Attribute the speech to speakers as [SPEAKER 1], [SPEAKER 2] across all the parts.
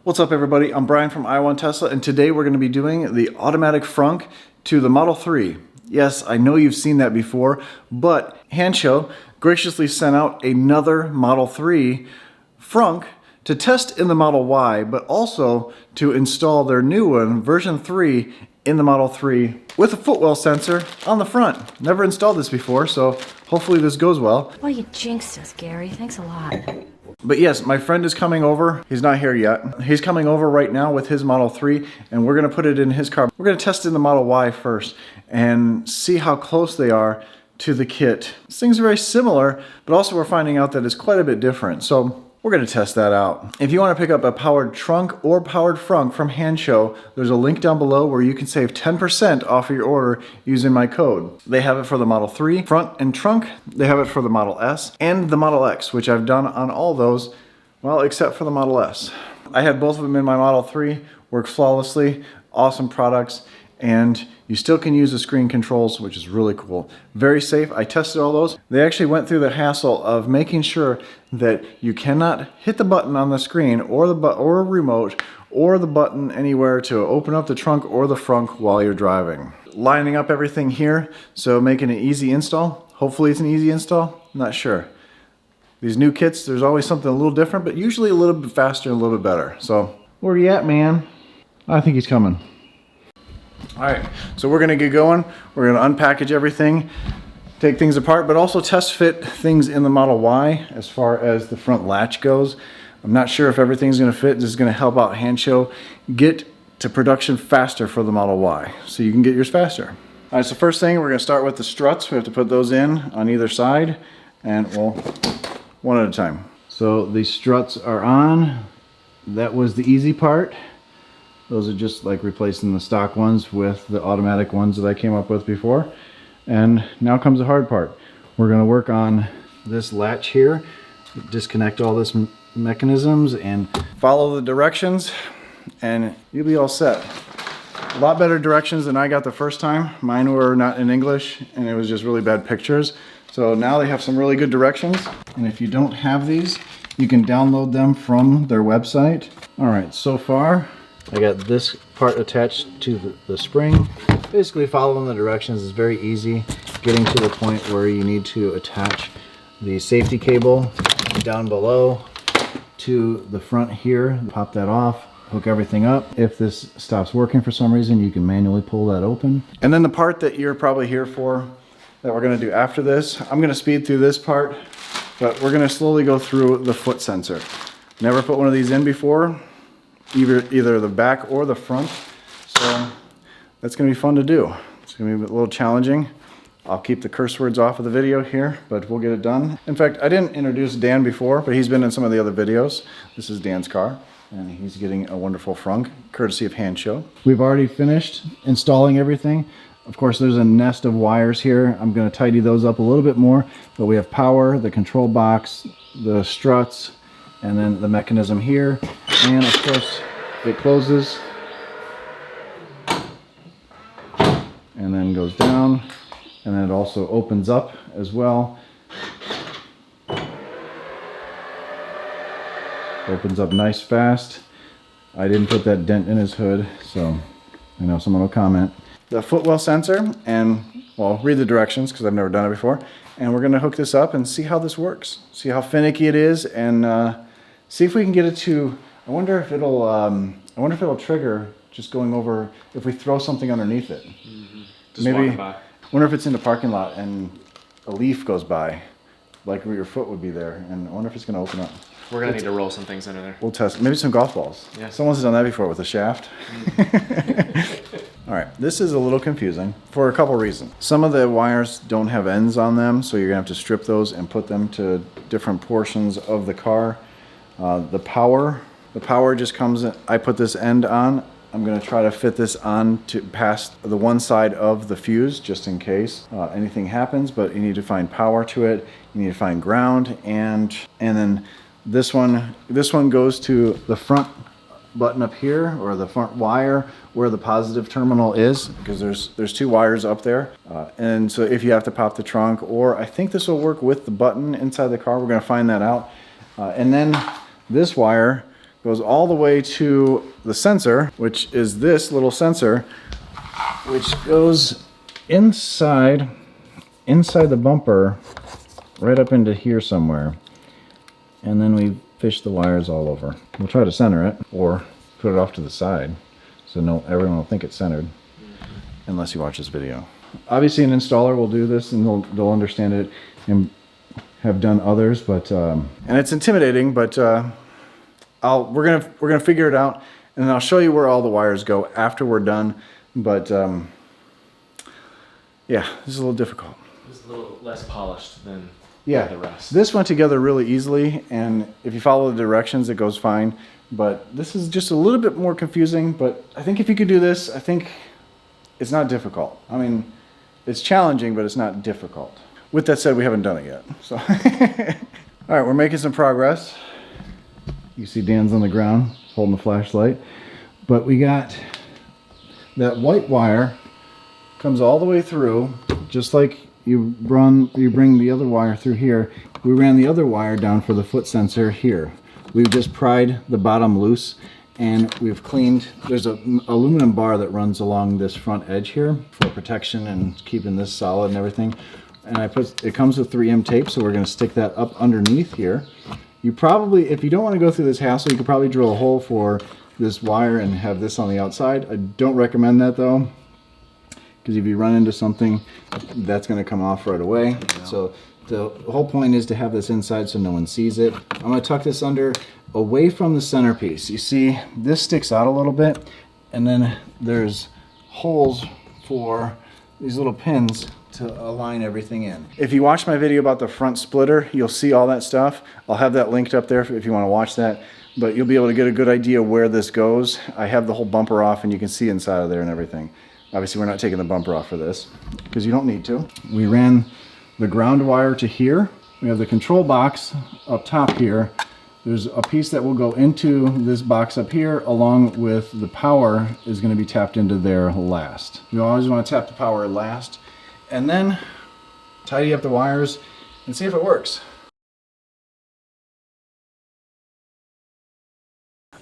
[SPEAKER 1] What's up everybody, I'm Brian from I Want Tesla, and today we're going to be doing the automatic frunk to the Model 3. Yes, I know you've seen that before, but Hansshow graciously sent out another Model 3 frunk to test in the Model Y, but also to install their new one, version 3, in the Model 3 with a footwell sensor on the front. Never installed this before, so hopefully this goes well.
[SPEAKER 2] Well, you jinxed us, Gary. Thanks a lot.
[SPEAKER 1] But yes, my friend is coming over. He's not here yet. He's coming over right now with his Model 3, and we're gonna put it in his car. We're gonna test it in the Model Y first and see how close they are to the kit. This thing's very similar, but also we're finding out that it's quite a bit different. So we're gonna test that out. If you wanna pick up a powered trunk or powered frunk from Hansshow, there's a link down below where you can save 10% off of your order using my code. They have it for the Model 3 front and trunk. They have it for the Model S and the Model X, which I've done on all those, well, except for the Model S. I had both of them in my Model 3, work flawlessly, awesome products, and you still can use the screen controls, which is really cool. Very safe. I tested all those. They actually went through the hassle of making sure that you cannot hit the button on the screen or a remote or the button anywhere to open up the trunk or the frunk while you're driving. Lining up everything here, so making an easy install. Hopefully it's an easy install. I'm not sure. These new kits, there's always something a little different, but usually a little bit faster and a little bit better. So where are you at, man? I think he's coming. All right, so we're gonna get going. We're gonna unpackage everything, take things apart, but also test fit things in the Model Y as far as the front latch goes. I'm not sure if everything's gonna fit. This is gonna help out Hansshow get to production faster for the Model Y, so you can get yours faster. All right, so first thing, we're gonna start with the struts. We have to put those in on either side, and well, one at a time. So the struts are on. That was the easy part. Those are just like replacing the stock ones with the automatic ones that I came up with before. And now comes the hard part. We're going to work on this latch here, disconnect all this mechanisms and follow the directions, and you'll be all set. A lot better directions than I got the first time. Mine were not in English and it was just really bad pictures. So now they have some really good directions. And if you don't have these, you can download them from their website. All right, so far, I got this part attached to the spring. Basically following the directions is very easy. Getting to the point where you need to attach the safety cable down below to the front here. Pop that off, hook everything up. If this stops working for some reason, you can manually pull that open. And then the part that you're probably here for, that we're gonna do after this, I'm gonna speed through this part, but we're gonna slowly go through the foot sensor. Never put one of these in before. Either the back or the front, so that's going to be fun to do. It's going to be a little challenging. I'll keep the curse words off of the video here, but we'll get it done. In fact, I didn't introduce Dan before, but he's been in some of the other videos. This is Dan's car, and he's getting a wonderful frunk, courtesy of Hansshow. We've already finished installing everything. Of course, there's a nest of wires here. I'm going to tidy those up a little bit more, but we have power, the control box, the struts, and then the mechanism here, and of course it closes and then goes down, and then it also opens up as well. Opens up nice fast. I didn't put that dent in his hood, so I know someone will comment. The footwell sensor, and well, read the directions because I've never done it before, and we're going to hook this up and see how this works, see how finicky it is, and see if we can get it to, I wonder if it'll trigger just going over if we throw something underneath it. Mm-hmm. Just maybe walking by. Wonder if it's in the parking lot and a leaf goes by, like where your foot would be there, and I wonder if it's gonna open up.
[SPEAKER 3] We're gonna need to roll some things under there.
[SPEAKER 1] We'll test, maybe some golf balls. Yeah. Someone's done that before with a shaft. All right, this is a little confusing for a couple reasons. Some of the wires don't have ends on them, so you're gonna have to strip those and put them to different portions of the car. The power just comes in. I put this end on. I'm going to try to fit this on to past the one side of the fuse just in case anything happens, but you need to find power to it. You need to find ground, and then this one goes to the front button up here, or the front wire where the positive terminal is, because there's two wires up there, and so if you have to pop the trunk, or I think this will work with the button inside the car, we're going to find that out. And then this wire goes all the way to the sensor, which is this little sensor, which goes inside the bumper, right up into here somewhere. And then we fish the wires all over. We'll try to center it, or put it off to the side, so everyone will think it's centered, unless you watch this video. Obviously an installer will do this and they'll understand it and have done others, but and it's intimidating, but we're gonna figure it out, and then I'll show you where all the wires go after we're done. But yeah, this is a little difficult.
[SPEAKER 3] It's a little less polished than the rest.
[SPEAKER 1] This went together really easily, and if you follow the directions, it goes fine. But this is just a little bit more confusing, but I think if you could do this, I think it's not difficult. I mean, it's challenging, but it's not difficult. With that said, we haven't done it yet. So, all right, we're making some progress. You see Dan's on the ground holding the flashlight, but we got that white wire comes all the way through, just like you bring the other wire through here. We ran the other wire down for the foot sensor here. We've just pried the bottom loose, and we've cleaned. There's an aluminum bar that runs along this front edge here for protection and keeping this solid and everything. And it comes with 3M tape, so we're going to stick that up underneath here. You probably, if you don't want to go through this hassle, you could probably drill a hole for this wire and have this on the outside. I don't recommend that though, because if you run into something, that's going to come off right away. Yeah. So the whole point is to have this inside so no one sees it. I'm going to tuck this under away from the centerpiece. You see, this sticks out a little bit, and then there's holes for these little pins to align everything in. If you watch my video about the front splitter, you'll see all that stuff. I'll have that linked up there if you want to watch that, but you'll be able to get a good idea where this goes. I have the whole bumper off, and you can see inside of there and everything. Obviously, we're not taking the bumper off for this because you don't need to. We ran the ground wire to here. We have the control box up top here. There's a piece that will go into this box up here, along with the power is going to be tapped into there last. You always want to tap the power last, and then tidy up the wires and see if it works.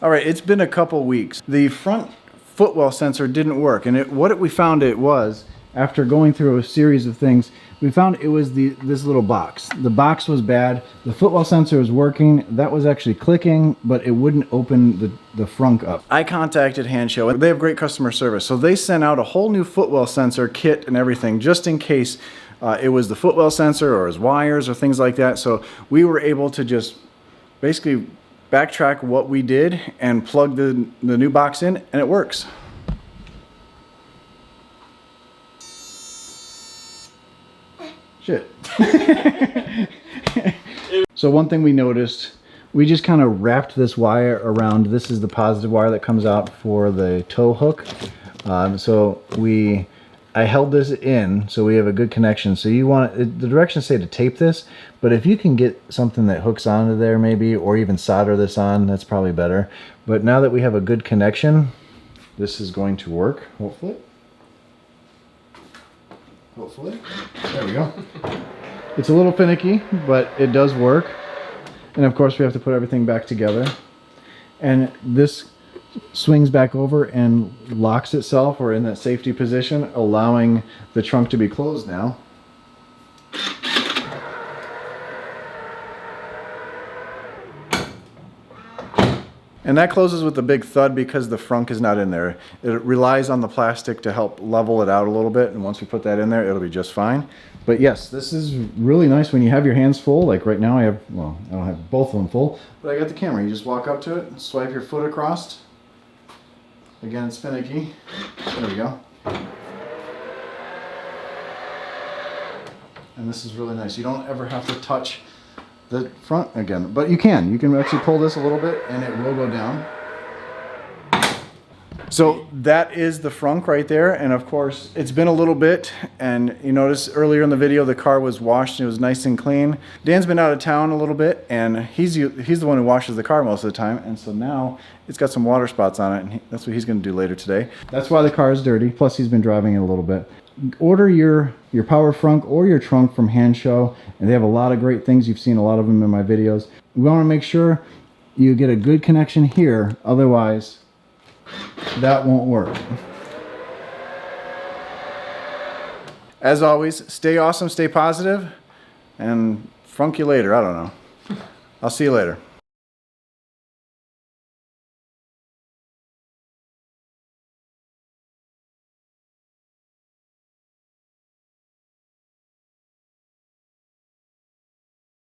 [SPEAKER 1] All right, it's been a couple weeks. The front footwell sensor didn't work, and what we found it was, after going through a series of things, we found it was this little box. The box was bad. The footwell sensor was working. That was actually clicking, but it wouldn't open the frunk up. I contacted Hansshow, and they have great customer service. So they sent out a whole new footwell sensor kit and everything, just in case it was the footwell sensor or his wires or things like that. So we were able to just basically backtrack what we did and plug the new box in, and it works. Shit. So one thing we noticed, we just kind of wrapped this wire around. This is the positive wire that comes out for the tow hook. I held this in so we have a good connection. So the directions say to tape this, but if you can get something that hooks onto there maybe, or even solder this on, that's probably better. But now that we have a good connection, this is going to work, hopefully. There we go. It's a little finicky, but it does work. And of course we have to put everything back together. And this swings back over and locks itself, or in that safety position, allowing the trunk to be closed now. And that closes with a big thud because the frunk is not in there. It relies on the plastic to help level it out a little bit, and once we put that in there, it'll be just fine. But yes, this is really nice when you have your hands full. Like right now I don't have both of them full, but I got the camera. You just walk up to it, swipe your foot across. Again, it's finicky. There we go. And this is really nice. You don't ever have to touch the front again, but you can actually pull this a little bit and it will go down. So that is the frunk right there, and of course it's been a little bit, and you notice earlier in the video the car was washed and it was nice and clean. Dan's been out of town a little bit, and he's the one who washes the car most of the time, and so now it's got some water spots on it, and that's what he's going to do later today. That's why the car is dirty, plus he's been driving it a little bit. Order your power frunk or your trunk from Hansshow, and they have a lot of great things. You've seen a lot of them in my videos. We want to make sure you get a good connection here, otherwise that won't work. As always, stay awesome, stay positive, and frunk you later. I don't know. I'll see you later.